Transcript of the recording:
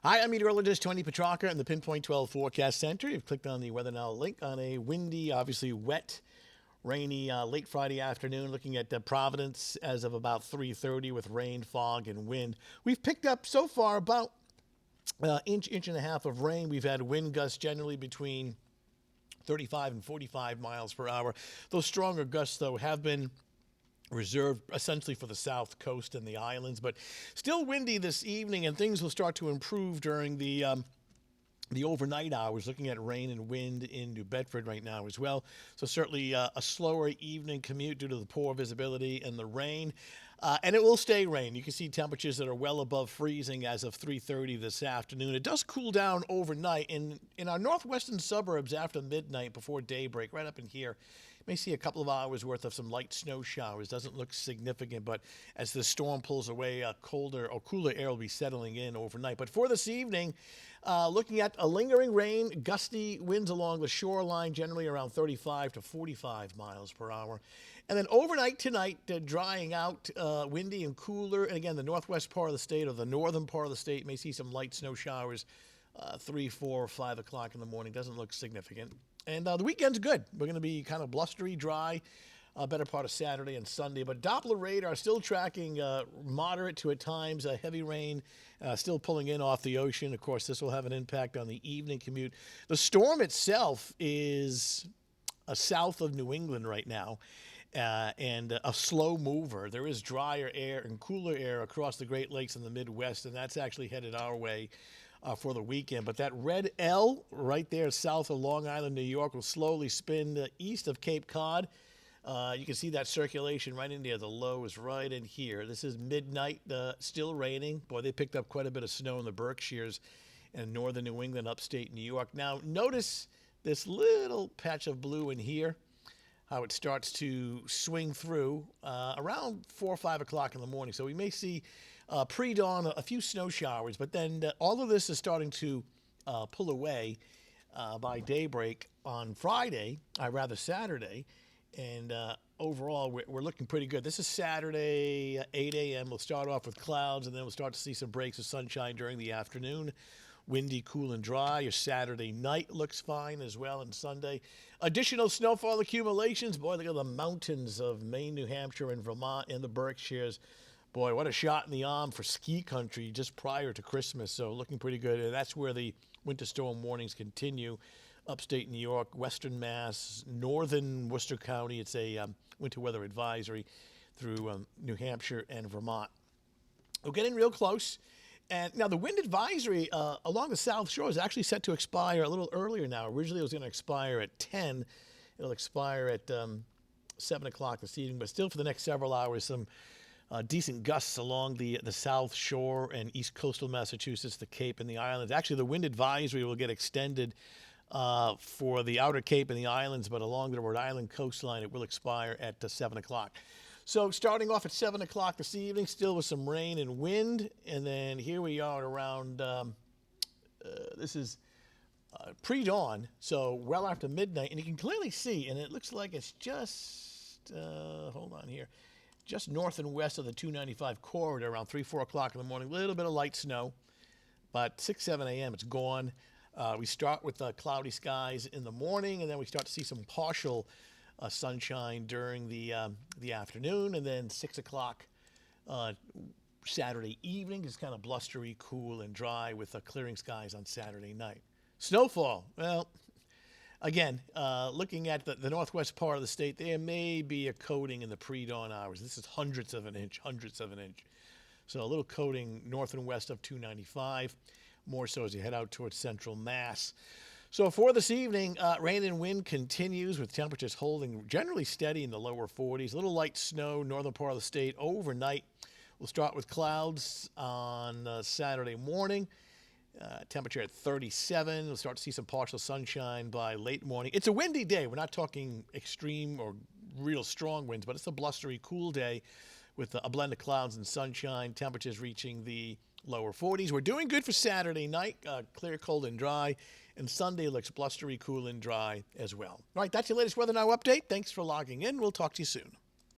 Hi, I'm meteorologist Tony Petrarca in the Pinpoint 12 Forecast Center. You've clicked on the Weather Now link on a windy, obviously wet, rainy late Friday afternoon. Looking at Providence as of about 3:30 with rain, fog, and wind. We've picked up so far about inch and a half of rain. We've had wind gusts generally between 35 and 45 miles per hour. Those stronger gusts, though, have been reserved essentially for the south coast and the islands, but still windy this evening, and things will start to improve during the overnight hours. Looking at rain and wind in New Bedford right now as well. So certainly a slower evening commute due to the poor visibility and the rain. And it will stay rain. You can see temperatures that are well above freezing as of 3:30 this afternoon. It does cool down overnight. In our northwestern suburbs after midnight, before daybreak, right up in here, you may see a couple of hours worth of some light snow showers. Doesn't look significant, but as the storm pulls away, colder or cooler air will be settling in overnight. But for this evening, looking at a lingering rain, gusty winds along the shoreline, generally around 35 to 45 miles per hour. And then overnight tonight, drying out, windy and cooler. And again, the northwest part of the state or the northern part of the state may see some light snow showers 3, 4, 5 o'clock in the morning. Doesn't look significant. And the weekend's good. We're going to be kind of blustery, dry, better part of Saturday and Sunday. But Doppler radar still tracking moderate to at times heavy rain, still pulling in off the ocean. Of course, this will have an impact on the evening commute. The storm itself is south of New England right now. And a slow mover. There is drier air and cooler air across the Great Lakes in the Midwest, and that's actually headed our way for the weekend. But that red L right there south of Long Island, New York, will slowly spin east of Cape Cod. You can see that circulation right in there. The low is right in here. This is midnight, still raining. Boy, they picked up quite a bit of snow in the Berkshires and northern New England, upstate New York. Now, notice this little patch of blue in here, how it starts to swing through around 4 or 5 o'clock in the morning. So we may see pre-dawn a few snow showers, but then all of this is starting to pull away by daybreak on Friday, rather Saturday, and overall we're looking pretty good. This is Saturday, 8 a.m. We'll start off with clouds, and then we'll start to see some breaks of sunshine during the afternoon. Windy, cool, and dry. Your Saturday night looks fine as well, and Sunday. Additional snowfall accumulations. Boy, look at the mountains of Maine, New Hampshire, and Vermont, and the Berkshires. Boy, what a shot in the arm for ski country just prior to Christmas. So looking pretty good. And that's where the winter storm warnings continue. Upstate New York, western Mass, northern Worcester County. It's a winter weather advisory through New Hampshire and Vermont. We're getting real close. And now the wind advisory along the South Shore is actually set to expire a little earlier now. Originally it was going to expire at 10. It'll expire at 7 o'clock this evening. But still for the next several hours, some decent gusts along the South Shore and east coastal Massachusetts, the Cape and the islands. Actually, the wind advisory will get extended for the outer Cape and the islands, but along the Rhode Island coastline, it will expire at 7 o'clock. So starting off at 7 o'clock this evening, still with some rain and wind. And then here we are around, this is pre-dawn, so well after midnight. And you can clearly see, and it looks like it's just, hold on here, just north and west of the 295 corridor around 3, 4 o'clock in the morning. A little bit of light snow, but 6, 7 a.m. it's gone. We start with cloudy skies in the morning, and then we start to see some partial sunshine during the afternoon, and then 6 o'clock Saturday evening is kind of blustery, cool, and dry with clearing skies on Saturday night. Snowfall, well, again, looking at the northwest part of the state, there may be a coating in the pre-dawn hours. This is hundredths of an inch. So a little coating north and west of 295, more so as you head out towards central Mass. So for this evening, rain and wind continues with temperatures holding generally steady in the lower 40s. A little light snow, northern part of the state overnight. We'll start with clouds on Saturday morning. Temperature at 37. We'll start to see some partial sunshine by late morning. It's a windy day. We're not talking extreme or real strong winds, but it's a blustery, cool day with a blend of clouds and sunshine. Temperatures reaching the lower 40s. We're doing good for Saturday night, clear, cold, and dry. And Sunday looks blustery, cool, and dry as well. All right, that's your latest Weather Now update. Thanks for logging in. We'll talk to you soon.